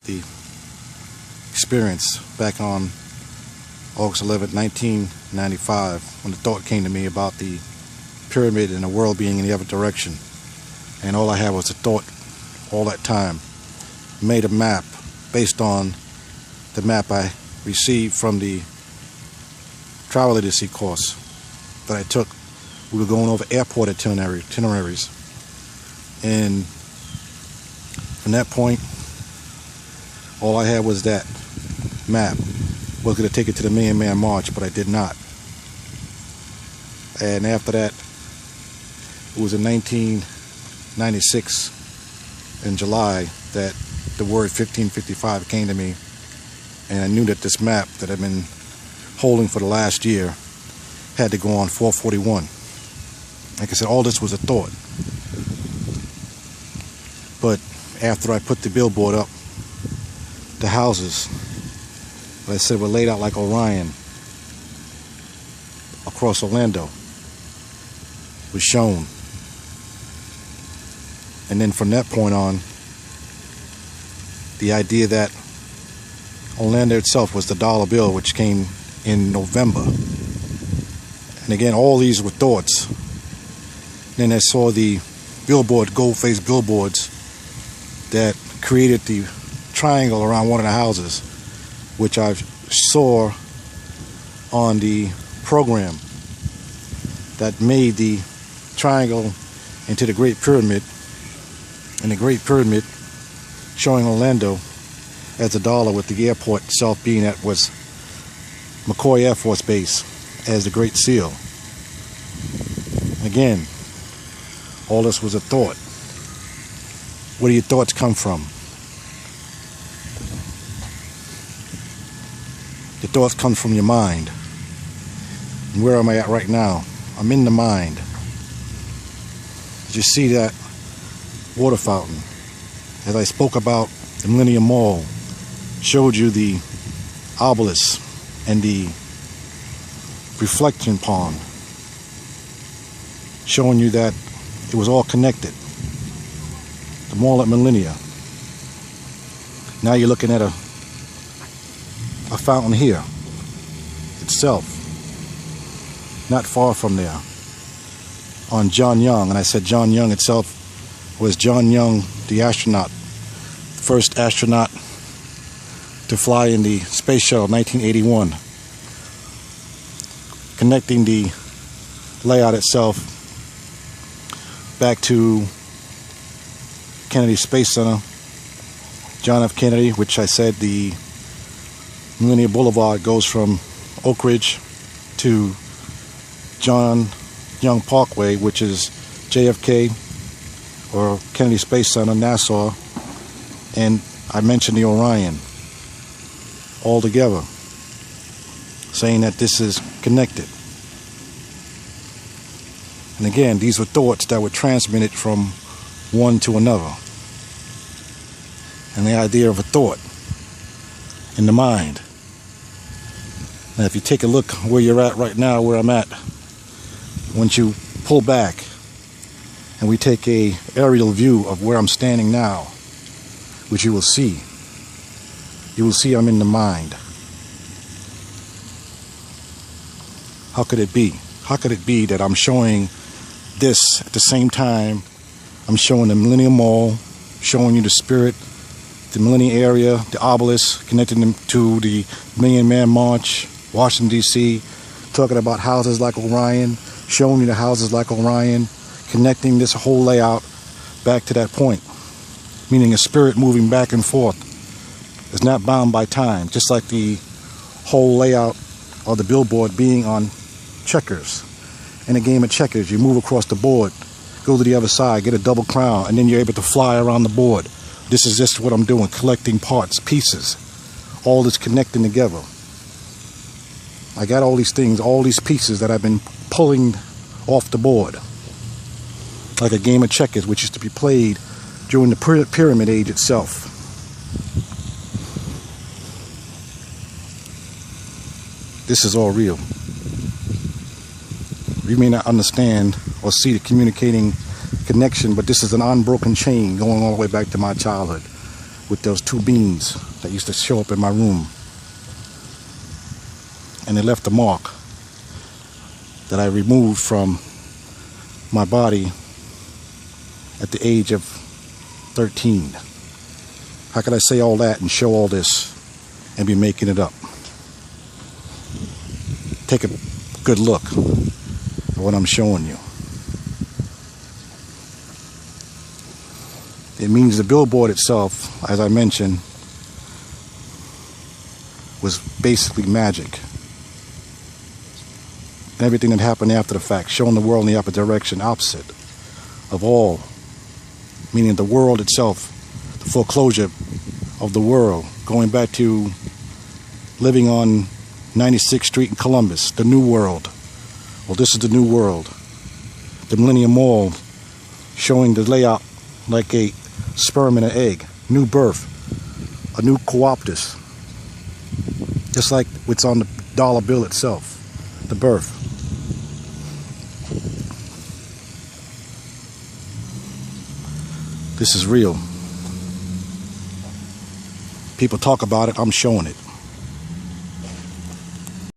The experience back on August 11, 1995, when the thought came to me about the pyramid and the world being in the other direction. And all I had was a thought all that time. Made a map based on the map I received from the travel agency course that I took. We were going over airport itineraries. And from that point, all I had was that map. I was going to take it to the Million Man March, but I did not. And after that, it was in 1996, in July, that the word 1555 came to me, and I knew that this map that I've been holding for the last year had to go on 441. Like I said, all this was a thought. But after I put the billboard up, the houses, like I said, were laid out like Orion across Orlando, was shown. And then from that point on, the idea that Orlando itself was the dollar bill, which came in November. And again, all these were thoughts. Then I saw the billboard, gold-faced billboards that created the triangle around one of the houses, which I saw on the program that made the triangle into the Great Pyramid, and the Great Pyramid showing Orlando as a dollar, with the airport itself being at was McCoy Air Force Base as the Great Seal. Again, all this was a thought. Where do your thoughts come from? Your thoughts come from your mind. And where am I at right now? I'm in the mind. Did you see that water fountain? As I spoke about the Millennium Mall, showed you the obelisk and the reflection pond, showing you that it was all connected. The mall at Millennia. Now you're looking at a fountain here itself, not far from there, on John Young. And I said John Young itself was John Young, the astronaut, first astronaut to fly in the space shuttle, 1981, connecting the layout itself back to Kennedy Space Center, John F. Kennedy, which I said the Millennium Boulevard goes from Oak Ridge to John Young Parkway, which is JFK or Kennedy Space Center, Nassau, and I mentioned the Orion all together, saying that this is connected. And again, these were thoughts that were transmitted from one to another. And the idea of a thought in the mind. Now, if you take a look where you're at right now, where I'm at, once you pull back and we take a aerial view of where I'm standing now, which you will see I'm in the mind. How could it be? How could it be that I'm showing this at the same time I'm showing the Millennium Mall, showing you the Spirit, the Millennium area, the obelisk, connecting them to the Million Man March, Washington, D.C., talking about houses like Orion, showing you the houses like Orion, connecting this whole layout back to that point, meaning a spirit moving back and forth is not bound by time, just like the whole layout of the billboard being on checkers. In a game of checkers, you move across the board, go to the other side, get a double crown, and then you're able to fly around the board. This is just what I'm doing, collecting parts, pieces, all this connecting together. I got all these things, all these pieces that I've been pulling off the board, like a game of checkers, which used to be played during the pyramid age itself. This is all real. You may not understand or see the communicating connection, but this is an unbroken chain going all the way back to my childhood. with those two beams that used to show up in my room. And they left a mark that I removed from my body at the age of 13. How could I say all that and show all this and be making it up? Take a good look at what I'm showing you. It means the billboard itself, as I mentioned, was basically magic. And everything that happened after the fact, showing the world in the opposite of all, meaning the world itself, the foreclosure of the world, going back to living on 96th Street in Columbus, the new world. Well, this is the new world. The Millennium Mall, showing the layout like a sperm and an egg, new birth, a new cooptus, just like what's on the dollar bill itself, the birth. This is real. People talk about it, I'm showing it.